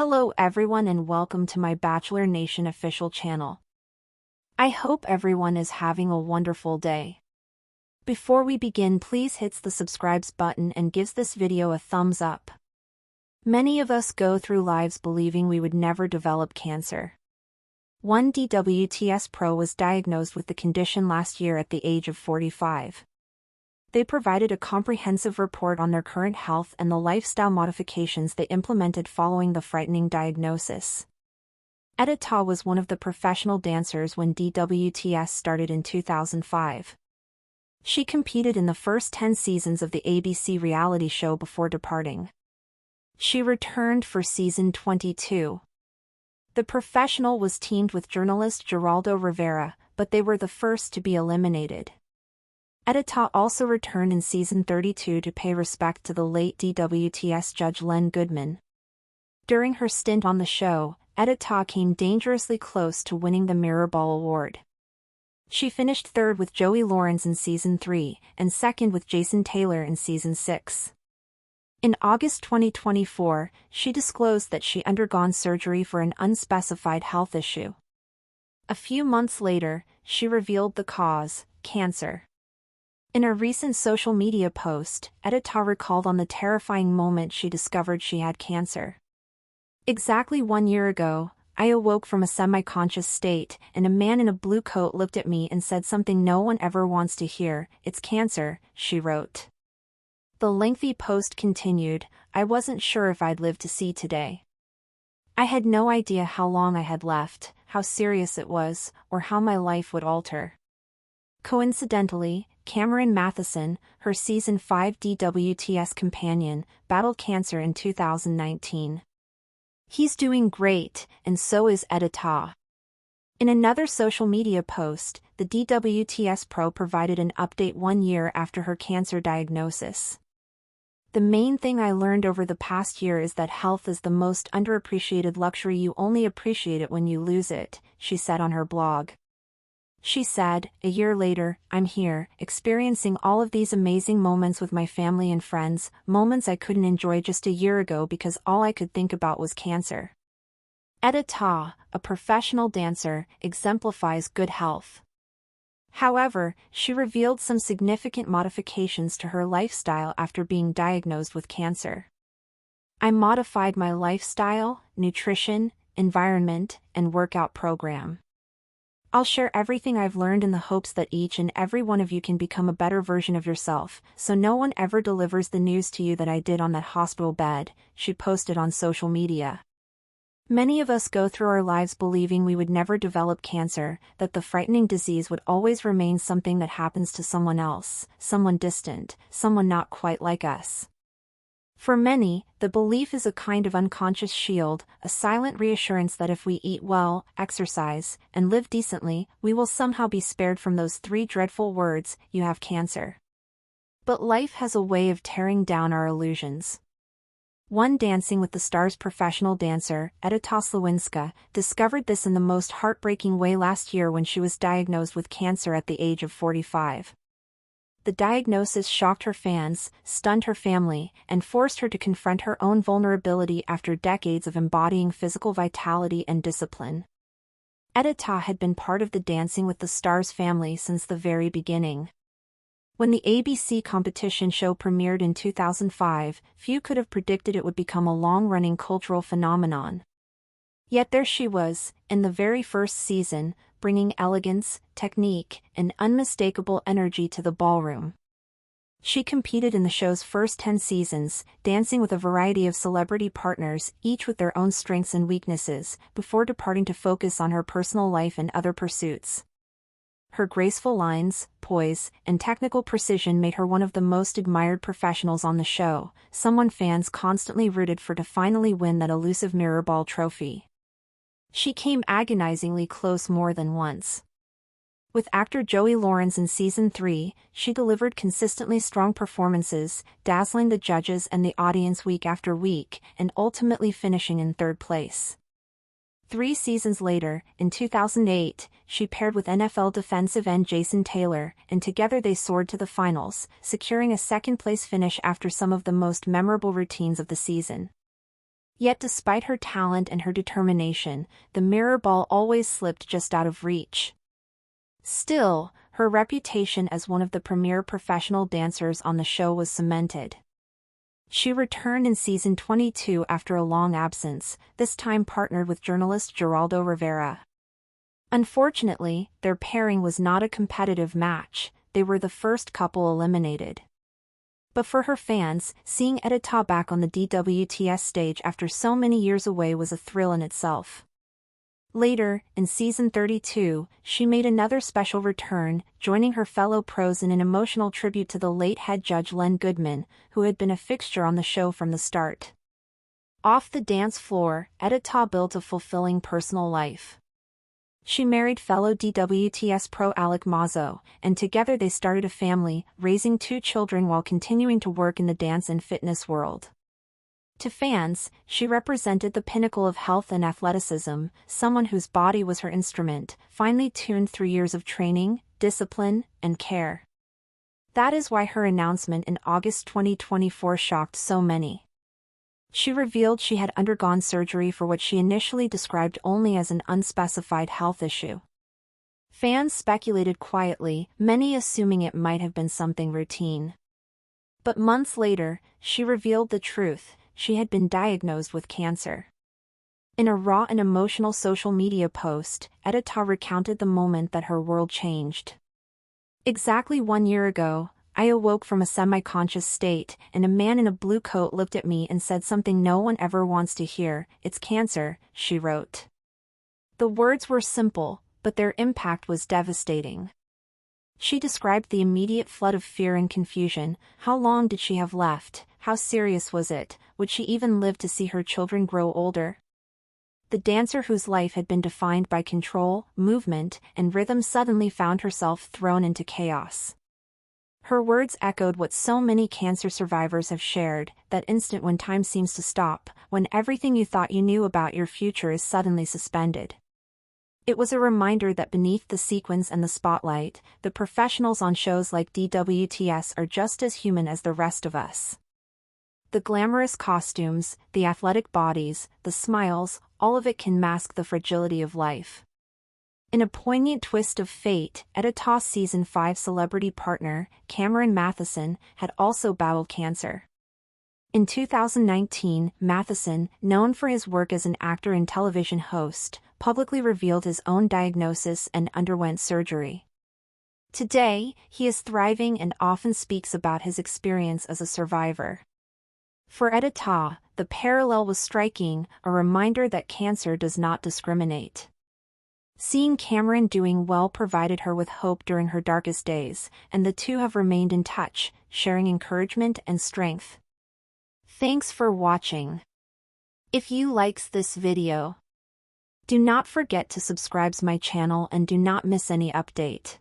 Hello everyone and welcome to my Bachelor Nation official channel. I hope everyone is having a wonderful day. Before we begin, please hit the subscribe button and gives this video a thumbs up. Many of us go through lives believing we would never develop cancer. One DWTS pro was diagnosed with the condition last year at the age of 45. They provided a comprehensive report on their current health and the lifestyle modifications they implemented following the frightening diagnosis. Edita was one of the professional dancers when DWTS started in 2005. She competed in the first 10 seasons of the ABC reality show before departing. She returned for season 22. The professional was teamed with journalist Geraldo Rivera, but they were the first to be eliminated. Edita also returned in season 32 to pay respect to the late DWTS judge Len Goodman. During her stint on the show, Edita came dangerously close to winning the Mirror Ball Award. She finished third with Joey Lawrence in season 3 and second with Jason Taylor in season 6. In August 2024, she disclosed that she undergone surgery for an unspecified health issue. A few months later, she revealed the cause: cancer. In a recent social media post, Edita recalled on the terrifying moment she discovered she had cancer. Exactly 1 year ago, I awoke from a semi-conscious state, and a man in a blue coat looked at me and said something no one ever wants to hear: "It's cancer," she wrote. The lengthy post continued, "I wasn't sure if I'd live to see today. I had no idea how long I had left, how serious it was, or how my life would alter." Coincidentally, Cameron Matheson, her season 5 DWTS companion, battled cancer in 2019. He's doing great, and so is Edita. In another social media post, the DWTS pro provided an update 1 year after her cancer diagnosis. "The main thing I learned over the past year is that health is the most underappreciated luxury. You only appreciate it when you lose it," she said on her blog. She said, "A year later, I'm here, experiencing all of these amazing moments with my family and friends, moments I couldn't enjoy just a year ago because all I could think about was cancer." Edita, a professional dancer, exemplifies good health. However, she revealed some significant modifications to her lifestyle after being diagnosed with cancer. "I modified my lifestyle, nutrition, environment, and workout program. I'll share everything I've learned in the hopes that each and every one of you can become a better version of yourself, so no one ever delivers the news to you that I did on that hospital bed," she posted on social media. Many of us go through our lives believing we would never develop cancer, that the frightening disease would always remain something that happens to someone else, someone distant, someone not quite like us. For many, the belief is a kind of unconscious shield, a silent reassurance that if we eat well, exercise, and live decently, we will somehow be spared from those 3 dreadful words: "You have cancer." But life has a way of tearing down our illusions. One Dancing with the Stars professional dancer, Edita Slawinska, discovered this in the most heartbreaking way last year when she was diagnosed with cancer at the age of 45. The diagnosis shocked her fans, stunned her family, and forced her to confront her own vulnerability after decades of embodying physical vitality and discipline. Edita had been part of the Dancing with the Stars family since the very beginning. When the ABC competition show premiered in 2005, few could have predicted it would become a long-running cultural phenomenon. Yet there she was, in the very first season, bringing elegance, technique, and unmistakable energy to the ballroom. She competed in the show's first 10 seasons, dancing with a variety of celebrity partners, each with their own strengths and weaknesses, before departing to focus on her personal life and other pursuits. Her graceful lines, poise, and technical precision made her one of the most admired professionals on the show, someone fans constantly rooted for to finally win that elusive Mirror Ball trophy. She came agonizingly close more than once. With actor Joey Lawrence in season 3, she delivered consistently strong performances, dazzling the judges and the audience week after week, and ultimately finishing in 3rd place. 3 seasons later, in 2008, she paired with NFL defensive end Jason Taylor, and together they soared to the finals, securing a 2nd-place finish after some of the most memorable routines of the season. Yet despite her talent and her determination, the mirror ball always slipped just out of reach. Still, her reputation as one of the premier professional dancers on the show was cemented. She returned in season 22 after a long absence, this time partnered with journalist Geraldo Rivera. Unfortunately, their pairing was not a competitive match. They were the first couple eliminated. But for her fans, seeing Edita back on the DWTS stage after so many years away was a thrill in itself. Later, in season 32, she made another special return, joining her fellow pros in an emotional tribute to the late head judge Len Goodman, who had been a fixture on the show from the start. Off the dance floor, Edita built a fulfilling personal life. She married fellow DWTS pro Alec Mazzo, and together they started a family, raising 2 children while continuing to work in the dance and fitness world. To fans, she represented the pinnacle of health and athleticism, someone whose body was her instrument, finely tuned through years of training, discipline, and care. That is why her announcement in August 2024 shocked so many. She revealed she had undergone surgery for what she initially described only as an unspecified health issue. Fans speculated quietly, many assuming it might have been something routine. But months later, she revealed the truth: she had been diagnosed with cancer. In a raw and emotional social media post, Edita recounted the moment that her world changed. Exactly 1 year ago, I awoke from a semi-conscious state, and a man in a blue coat looked at me and said something no one ever wants to hear: "It's cancer," she wrote. The words were simple, but their impact was devastating. She described the immediate flood of fear and confusion. How long did she have left? How serious was it? Would she even live to see her children grow older? The dancer whose life had been defined by control, movement, and rhythm suddenly found herself thrown into chaos. Her words echoed what so many cancer survivors have shared: that instant when time seems to stop, when everything you thought you knew about your future is suddenly suspended. It was a reminder that beneath the sequins and the spotlight, the professionals on shows like DWTS are just as human as the rest of us. The glamorous costumes, the athletic bodies, the smiles, all of it can mask the fragility of life. In a poignant twist of fate, Edita's season 5 celebrity partner, Cameron Matheson, had also battled cancer. In 2019, Matheson, known for his work as an actor and television host, publicly revealed his own diagnosis and underwent surgery. Today, he is thriving and often speaks about his experience as a survivor. For Edita, the parallel was striking, a reminder that cancer does not discriminate. Seeing Cameron doing well provided her with hope during her darkest days, and the two have remained in touch, sharing encouragement and strength. Thanks for watching. If you likes this video, do not forget to subscribe my channel and do not miss any update.